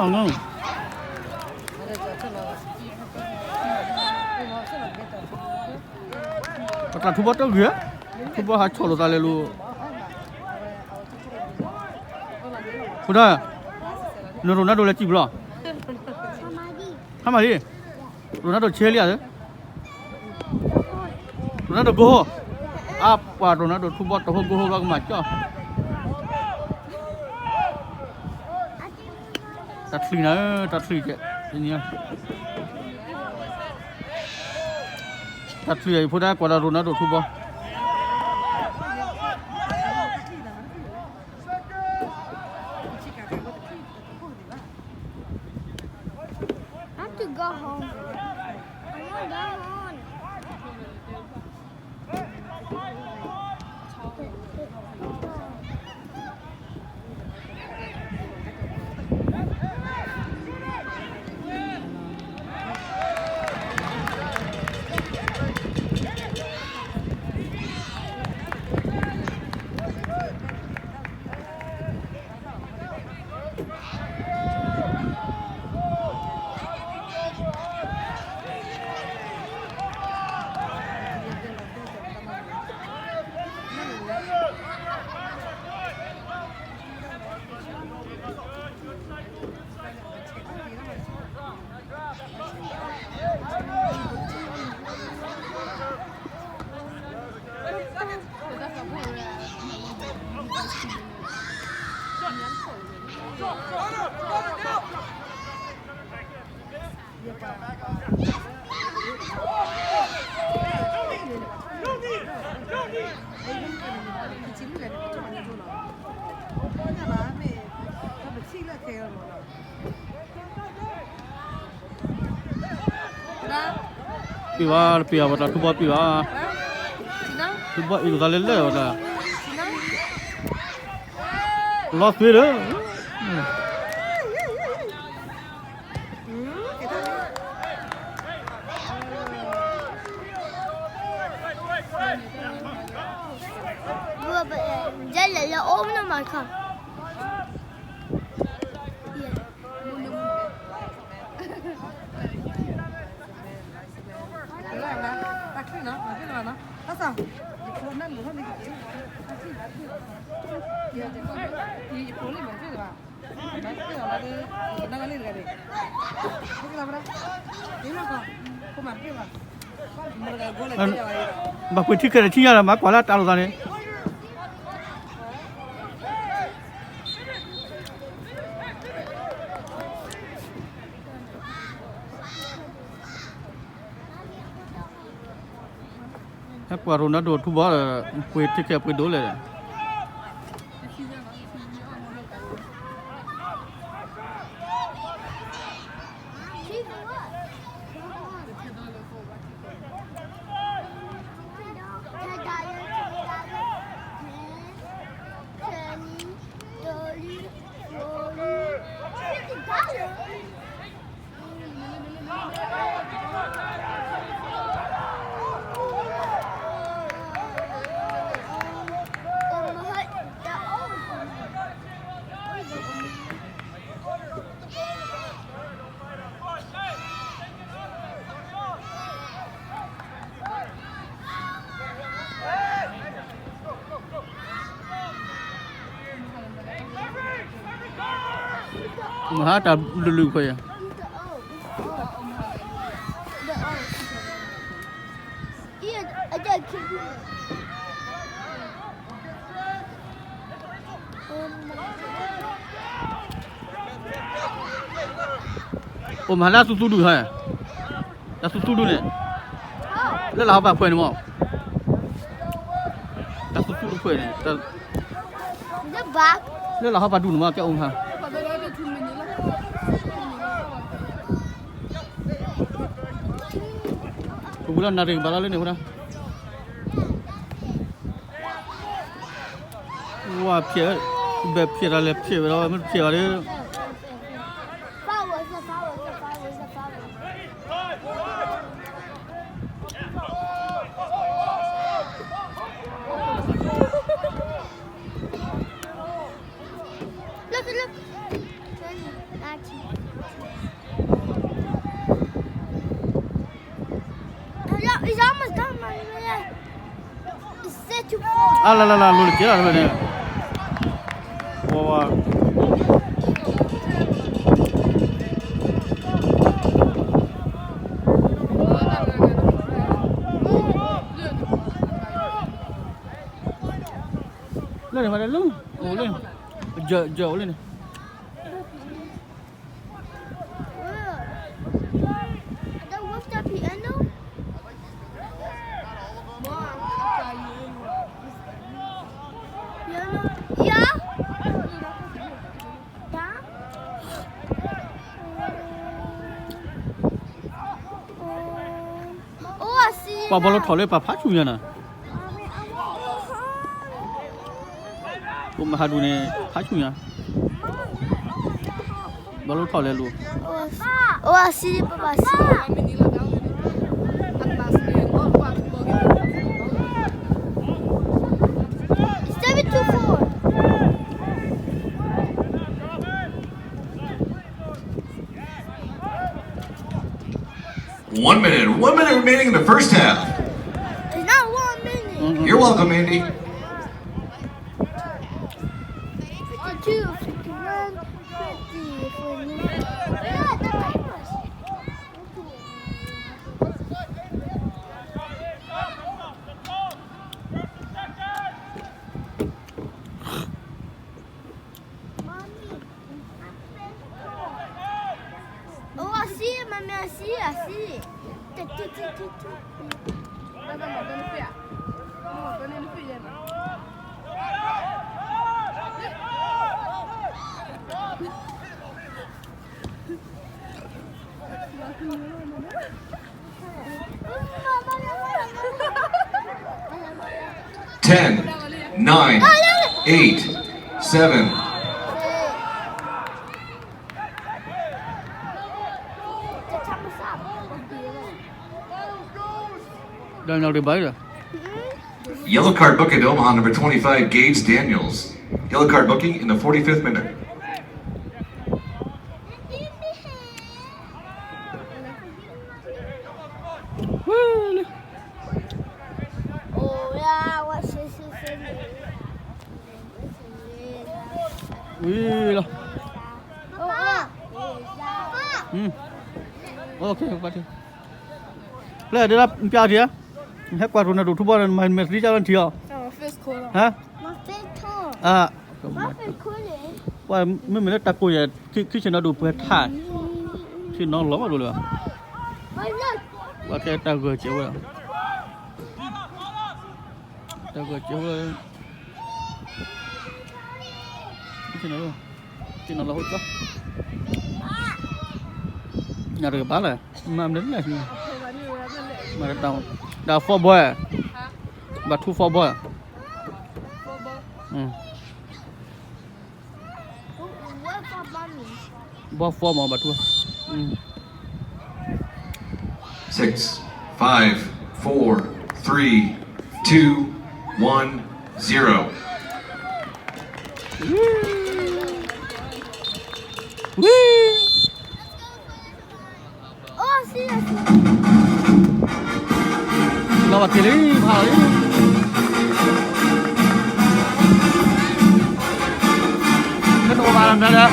Ngon. Ta thu bot tu ya. Thu bot ha cholo ta le lu. Udah. Ronaldo le chi blo. Hamadi. Ronaldo che liya de. Ronaldo go. Apa Ronaldo thu bot to go ba ma cho. Tắt lì chứ nhỉ tắt lì ấy phút đã qua rồi nó đổ thu bao piwa wala thu bot piwa thu bot itu ta le le wala lost way đó Giờ là ôm nó mà không. Bà quên thích cái chi là má quá là tao rồi này quả Ronaldo thu bó là quên thích cái quên đố lại mà ta lùi coi à mà là su đuổi hả là su đuổi này là lão bà quên đúng không là su đuổi quên này là lão bà đuổi mà cái ông hả bulan naring balale ni hura wah pia ဘယ်ဖြစ်ရလဲဖြစ်ရတော့မဖြစ်ရလေ 发我一下，发我一下，发我一下，发我一下。Look, look. It's almost done, man. It's set to fall. အာလာလာလာလို့ကြရတယ်ပဲဟောပါလဲမလဲလုံးဟိုလေကြော်လေ That was the piano. Piano. Yeah. Oh, I see. ပါဘလို့ထော်လေပါဖာချူရနာကိုမဟာဒူနေဖာချူရဘလို့ထော်လေလို့ Oh, I see. Papa, see. It's 7-4. One minute remaining in the first half. It's not 1 minute. You're welcome, Andy. 52, 51, 50, 哦，我see, mommy, I see, I see. Ten, 9, 8, 7. đang nào để bấy rồi Yellow card booking to Omaha, number 25, Gage Daniels. Yellow card booking in the 45th minute. Oh, yeah, what's this? ui lo Oh, ok qua đi lấy để làm piao gì á hết qua rồi là đủ thu bao mà mệt đi cho anh chiều hả my face too. à My face cooling. qua mình mới đặt cô vậy khi khi nó đủ phải thả khi nó lắm rồi rồi My look. qua cái tao vừa chiếu rồi tao vừa chiếu rồi khi nó là hút đó nhà được bán này mà em đến này mà đào for boy và thu for boy What for mommy? boy for mà bà thu 6, 5, 4, 3, 2, 1, 0. Oh, I see, I see. nó mà tiền đi vào đấy cái đồ bà làm ra đấy